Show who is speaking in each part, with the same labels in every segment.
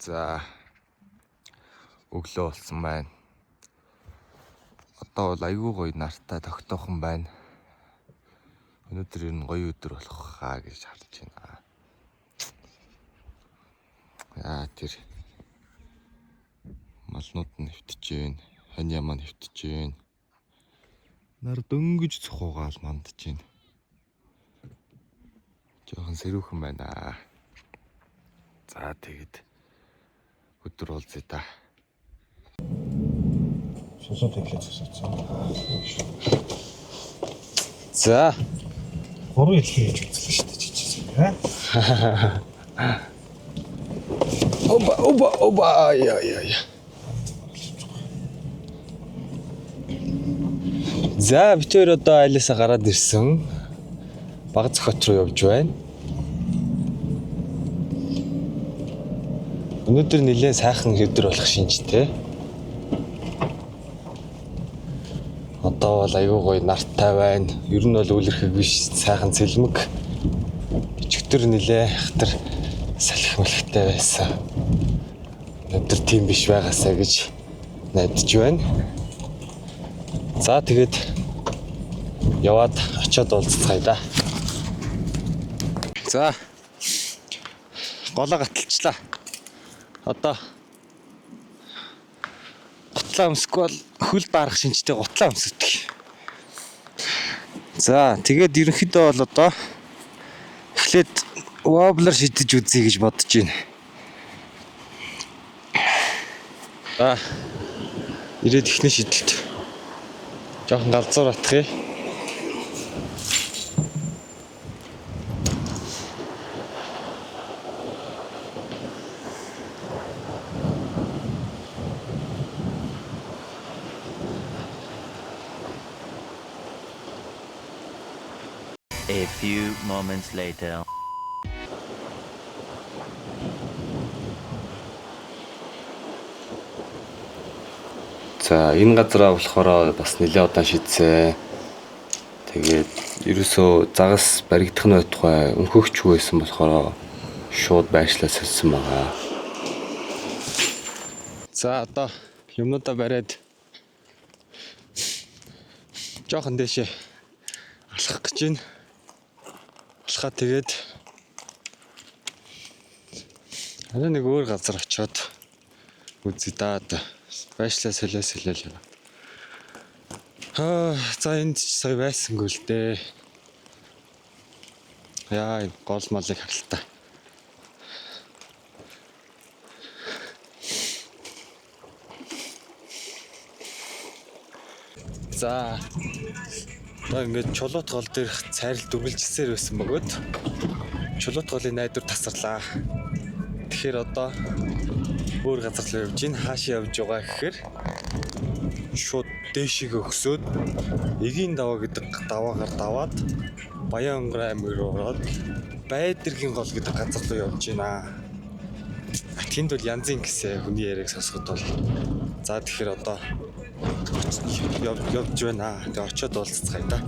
Speaker 1: За өглөө болсон байна. Одоо бол аюу гоё нартай тогтоохон байна. Өнөөдөр энэ гоё өдөр болох хаа гэж харж байна. Тэр малнууд нь нэвтэж байна. Хань ямаа нэвтэж байна. Нар дөнгөж цохоогаал мандж байна. Жохон сэрүүхэн байна. За тэгэд өдөр уулзъя та.
Speaker 2: Шошоо тэглэж засацсан.
Speaker 1: За.
Speaker 2: Гурван хэлхий гэж үзлээ шүү дээ чичсэн.
Speaker 1: Оба яа. За бид хоёр одоо айлаасаа гараад ирсэн. Баг зохиот руу явж байна. Өнөөдөр нэлээд сайхан өдөр болох шинжтэй. Одоо бол аюу гоё нартай байна. Ер нь бол үлэрхэг биш, сайхан цэлмэг. Өчигдөр нэлээд хатар салхи мэлхтэй байсан. Өнөөдөр тийм биш байгаасаа гэж найдаж байна. За тэгээд яваад очиод уулзцгаая да. За. Голоо гаталчлаа. Одоо гутлаа өмсөхгүй бол хөл баарах шинжтэй гутлаа өмсөдөг. За тэгээд ерөнхийдөө бол одоо эхлээд воблер шидэж үзье гэж бодож байна. Ирээд ихний шидэлт. Жохон галзуур атхыг.
Speaker 3: A few moments later.
Speaker 1: За энэ газараа болохоор бас нэлээд удаан шидсэн. Тэгээд ерөөсөө загас баригдах нь байтугай өнхөгчгүй байсан болохоор шууд байршлаа сольсон байгаа. За одоо юмнуудаа бариад жоохон дэшээ алхах гэж байна. Алхаа тэгээд арай нэг өөр газар очиод үзье да. Байшлаа солио. За энд ч сая байсангүй л дээ. Яа, гол малыг харалтаа. За. Одоо ингээд чулуут гол дээрх цайрал дүрмэлжсээр байсан бөгөөд чулуут голын найдвар тасарлаа. Тэгэхээр одоо өөр газар руу явж гин хаашаа явж байгаа гэхээр шууд дээшийг өгсөөд эгийн даваа гэдэг даваагаар даваад Баянгар аймаг руу ороод Байдэргийн гол гэдэг газар руу явж гинэ. Тэнд бол янзын гэсэн хүний яриаг сонсоход бол за тэгэхээр одоо явж байна. Тэгээ очиод уулзцгаая да.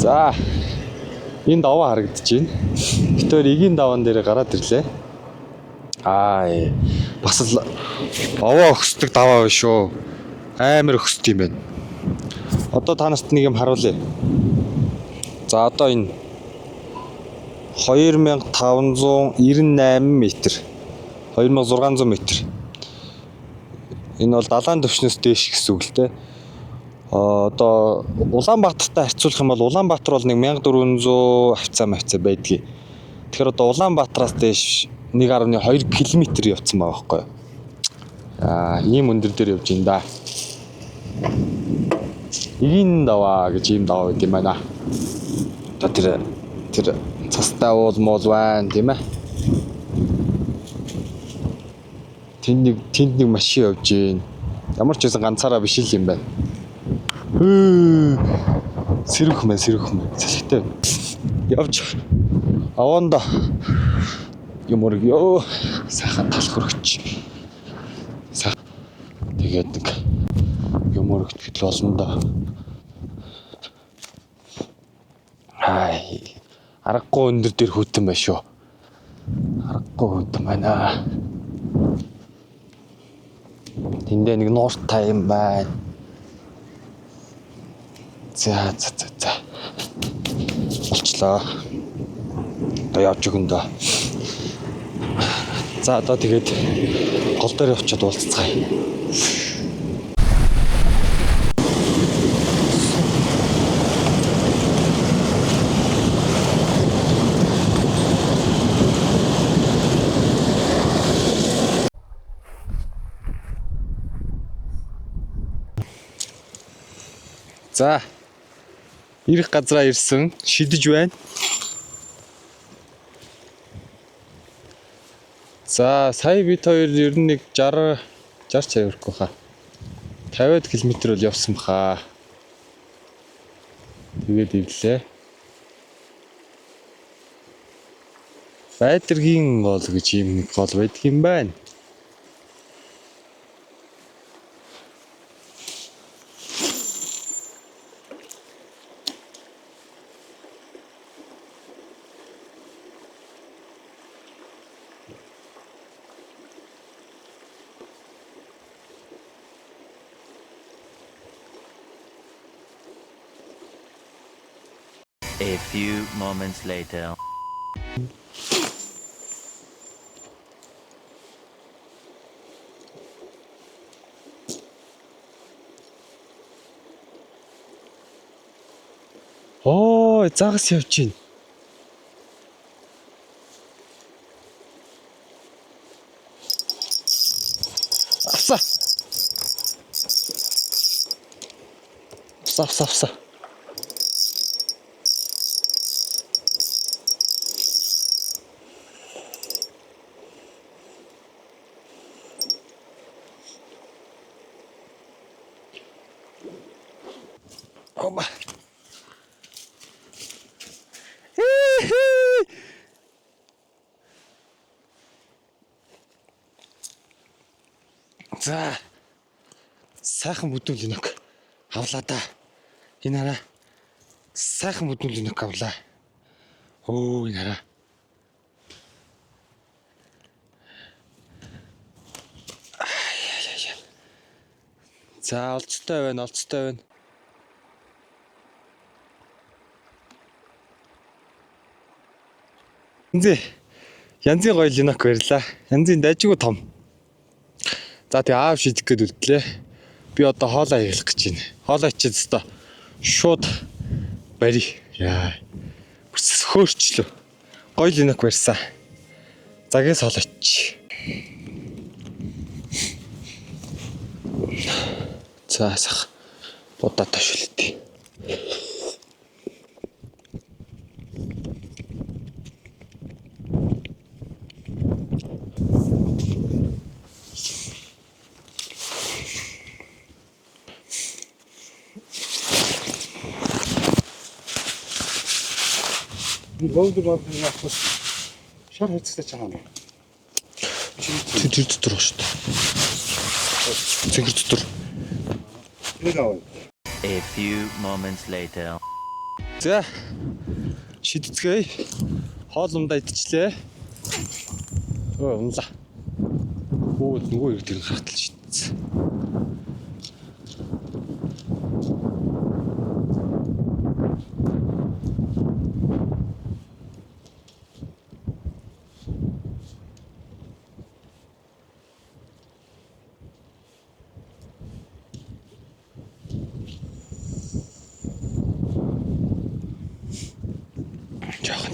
Speaker 1: За энэ даваа харагдаж байна. Гэтээр эгийн даваан дээр гараад ирлээ. Бас л овоо өгсдөг даваа биш шүү. Амар өгсдөг юм байна. Одоо та нарт нэг юм харуулъя. За одоо энэ 2598 м. 2600 м. Энэ бол далайн түвшнээс дээш гэсэн үг л дээ. Одоо Улаанбаатартай харьцуулах юм бол Улаанбаатар бол нэг 1400 хавцаа байдгийг. Тэгэхээр одоо Улаанбаатараас дээш 1.2 км явцсан байгаа байхгүй юу? Ийм өндөр дээр явж ин да. Игийн даваа гэж ийм даваа гэдэг юм байна. Одоо тэр цастай уул муул байна тийм ээ. Тэнд нэг машин явж гин. Ямар ч байсан ганцаараа биш л юм байна. Сэрвэх мэн. Салхитай. Явж. Аванда. Юмрыг ёо сайхан тал хөрөгч. Тэгээд нэг юмрыг тэгэл болно да. Аргагүй өндөр дээр хүйтэн байна шүү. Аргагүй хүйтэн байна. Тэндээ нэг нууртай юм байна. За. Болчлоо. Одоо явж өгөн дөө. За одоо тэгээд гол дээр явчихад уулзцгаая. За. Ирэх газраа ирсэн. Шидэж байна. За, сая бид хоёр ер нь нэг 60 цай өрөхгүй хаа. 50 км бол явсан баха. Тэгээд ивлээ. Байдргийн гол гэж юм нэг гол байдаг юм байна.
Speaker 3: A few moments later.
Speaker 1: Загас явж гин. Авса. Ома. За. Сайхан бүдүүл өнөг авлаа да. Энэ хараа. Сайхан бүдүүл өнөг авлаа. Энэ хараа. За, олцтой байна. Янзын гоё линок барьлаа. Янзын дайжгүй том. За тэгээ аав шидэх гээд үлдлээ. Би одоо хоолоо хийх гэж байна. Хоолоо ичээд өстой шууд барь. Хөөрчлөө. Гоё линок барьсан. Загээс хоолоо ич. За сах. Будаа ташилтий.
Speaker 2: Богд авах шар хэцтэй чанаа.
Speaker 1: Тэр дотор шүү дээ. Цэгэр дотор.
Speaker 3: A few moments later.
Speaker 1: За. Шидцгээе. Хоолундаа идчихлээ. Унлаа. Нөгөө ирд тэр хартал шидцээ.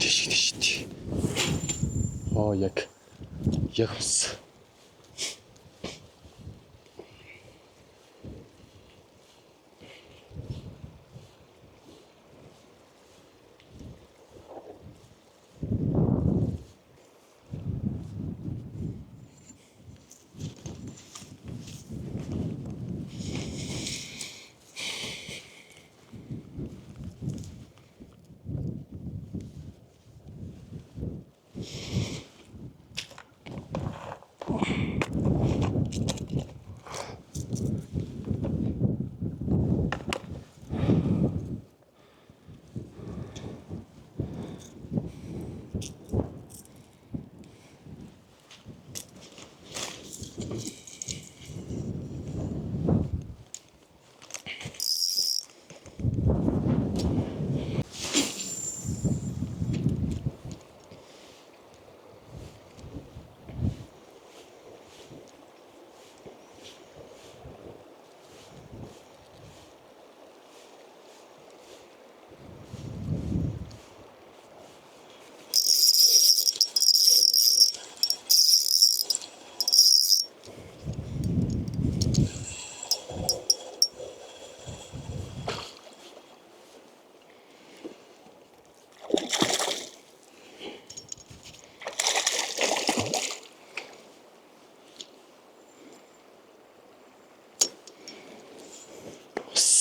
Speaker 1: Тийш. Оо яг ус.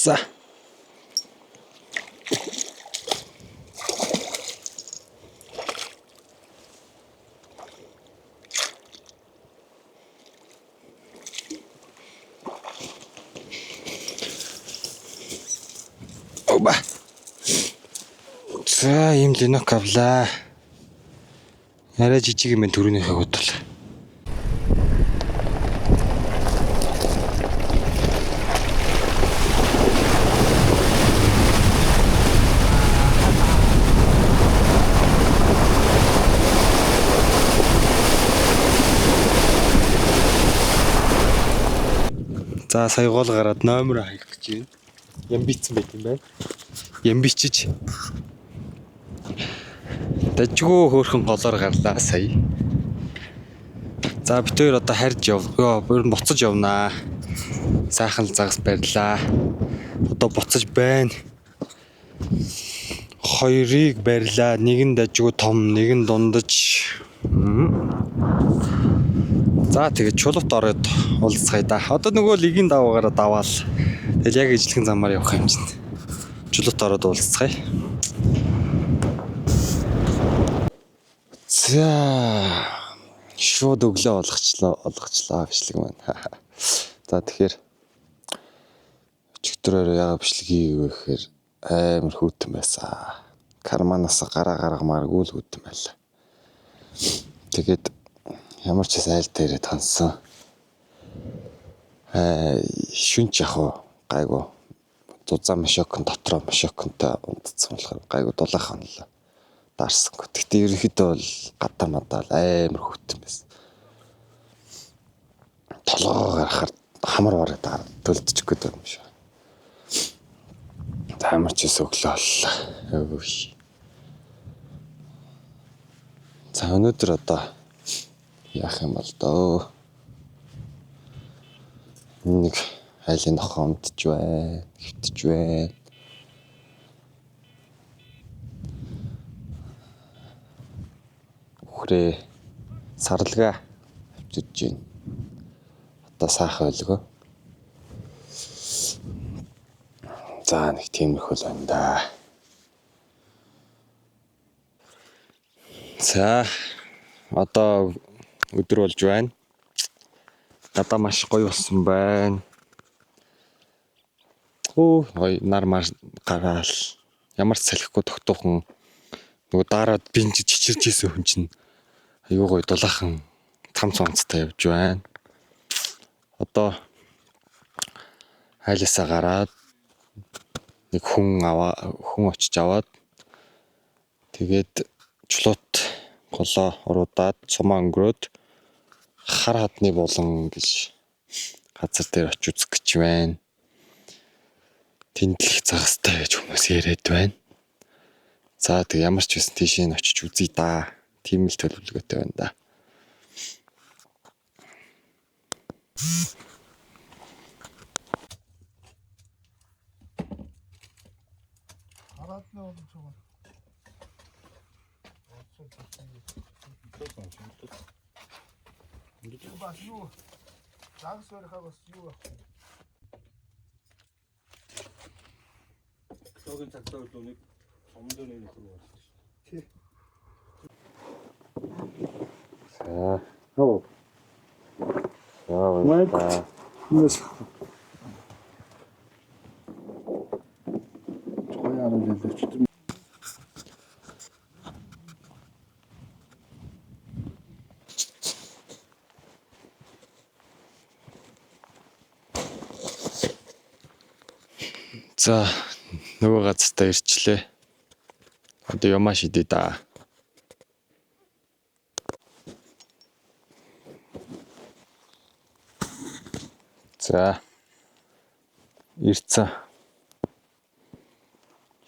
Speaker 1: За. Оба. За, ийм линок авлаа. Арай жижиг юм төрөнийхөө бодвол. За, сая гол гараад номер хаях гэж байна. Ямбицсан байт юм байна. Ямбичиж. Дажгүй хөөрхөн голоор гарлаа сая. За, бид хоёр одоо харж яваа. Бүр нь буцаж явнаа. Сайхан л загас барьлаа. Одоо буцаж байна. Хоёрыг барьлаа. Нэг нь дажгүй том, нэг нь дундаж. За тэгээд чулуут ороод уулзцгаая да. Одоо нөгөө лигийн даваагаар даваал. Тэгэл яг ижлэхэн замаар явах юм чинь. Чулуут ороод уулзцгаая. За шууд өглөө олгочлаа бичлэг маань. За тэгэхээр өчигдрөөр яга бичлэг хийгээгүй гэхээр амар хүүтэн байсан. Карманаас гаргамааргүй л хүүтэн байлаа. Тэгээд ямар ч айл дээрээ тонсон. Шүнч яг гайгүй. Зузаан машокон дотроо машоконтой унтцсан болохоор гайгүй дулаахан л даарсан. Гэхдээ ерөнхийдөө бол гадаа мадаал амар хүүтэн байсан. Толгоо гарахаар хамар бараг төлдөж гээд юм шиг. Амар ч өглөө боллоо. За өнөөдөр одоо яах юм бол дөө. Нэг айлын нохоо унтж байна. Хөвтж байна. Хүрээ сарлага авчирж байна. Одоо сайхан ойлгоо. За нэг тиймэрхүү л байна да. За одоо өдөр болж байна. Гадаа маш гоё болсон байна. Нар маш гараал. Ямар ч салхигүй тогтоохон нөгөө дараад бинж чичирж исэн хүн чинь аюу гоё дулаахан там цонцтой явж байна. Одоо хайласаа гараад нэг хүн очиж аваад тэгээд чулуут голоо уруудаад цумаа өнгөрөөд хар хадны булан гэж газар дээр очиж үзэх гэж байна. Тэндлэх загастай гэж хүмүүс яриад байна. За тэг ямар ч байсан тийш нь очиж үзье да. Тийм л төлөвлөгөөтэй байна да.
Speaker 2: Хараад нь бол чугун. Бас юу? Загас барихаа бас юу байх вэ?
Speaker 4: Төгөн цагтаа үлөөнийг сомдоо нэг нөхөр байна. Тий.
Speaker 1: За. Оо.
Speaker 2: Майк. Yes. Чояар л хэлж.
Speaker 1: За нөгөө газартаа ирчлээ. Одоо ямаа шидэ да. За. Ирцэн.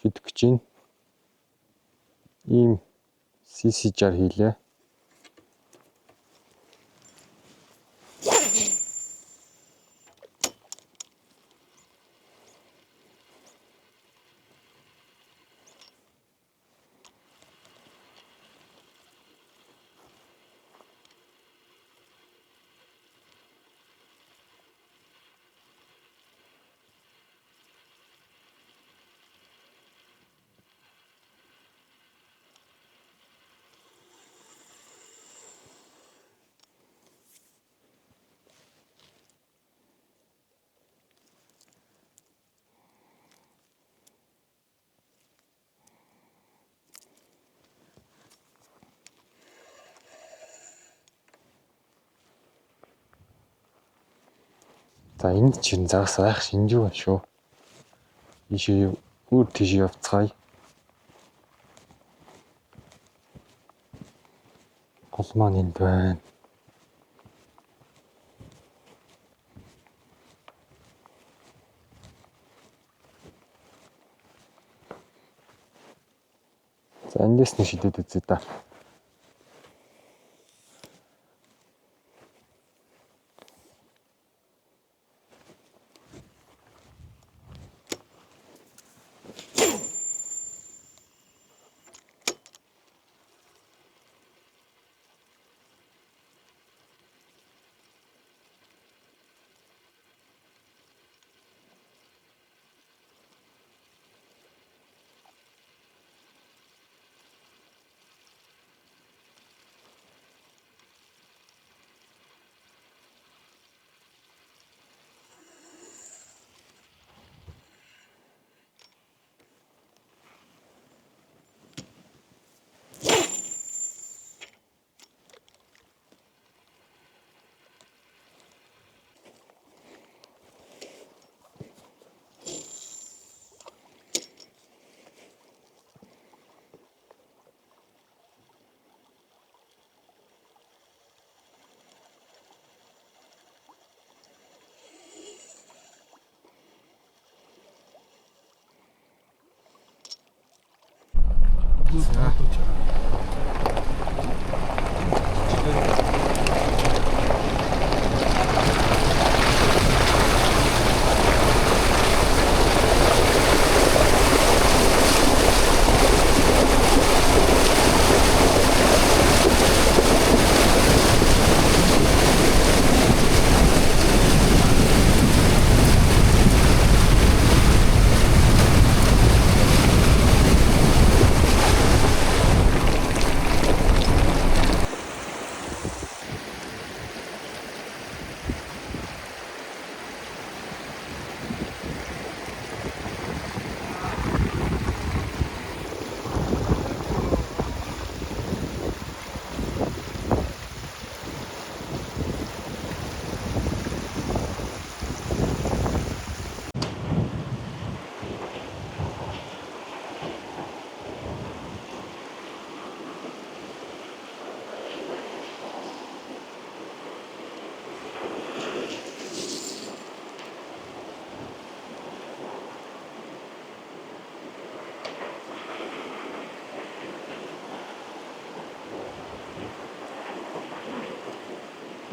Speaker 1: Шидэх гэж байна. Ийм CC60 хийлээ. За энд чинь загас байх шинжүү байна шүү. Ийшээ өөр тийш явцгаая. Гол маань энд байна. За эндээс нь шидэд үзье да.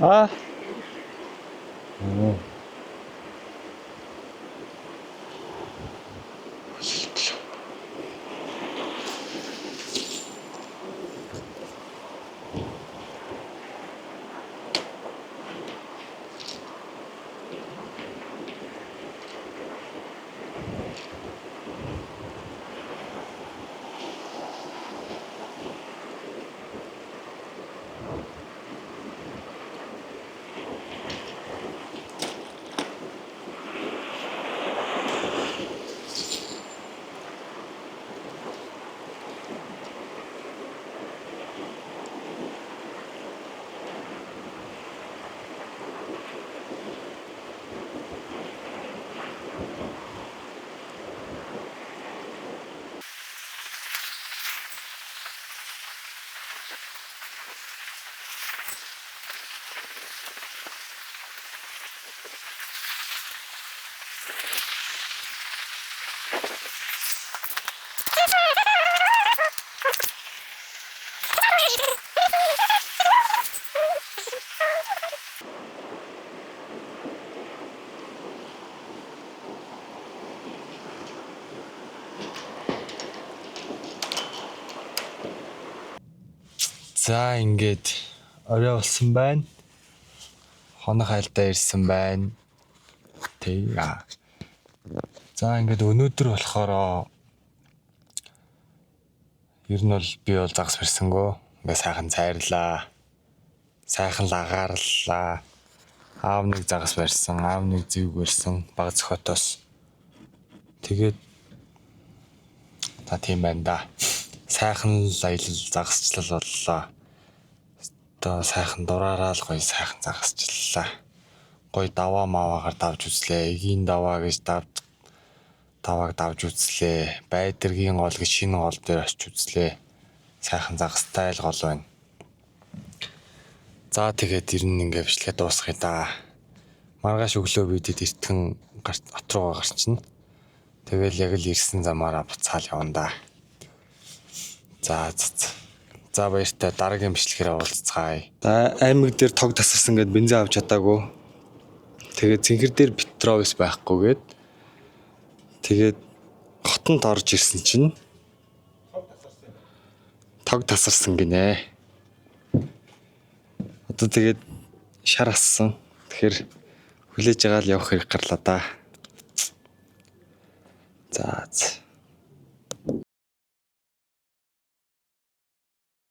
Speaker 1: Аа. Оо. За ингээд орой болсон байна. Хоног хайлтаа ирсэн байна. Тэгээ. За ингээд өнөөдөр болохоор ер нь бол би бол загас барьсангөө. Ингээд сайхан цайрлаа. Сайхан лагаарлаа. Аав нэг загас барьсан, аав нэг зэвг барьсан баг зөхөтөөс. Тэгээд та тийм байна да. Сайхан л аялал загасчлал боллоо. Одоо сайхан дураараа л гоё сайхан загасчлаа. Гоё даваа маваагаар давж үзлээ. Эгийн даваа гэж давааг давж үзлээ. Байдэргийн гол гэж шинэ гол дээр очиж үзлээ. Сайхан загастай л гол байна. За тэгээд ер нь ингээ бичлэгээ дуусгая да. Маргааш өглөө бидэд эртхэн от руугаа гарчна. Тэгэл яг л ирсэн замаараа буцаал явна да. За баяртай дараагийн бичлэгээр уулзцгаая. За аймаг дээр тог тасарсан гэд бензин авч чадаагүй. Тэгээд цэнхэр дээр петровис байхгүйгээд тэгээд хотод орж ирсэн чинь тог тасарсан гинэ. Одоо тэгээд шар ассан. Тэгэхээр хүлээж байгаа л явах хэрэг гарлаа да. За.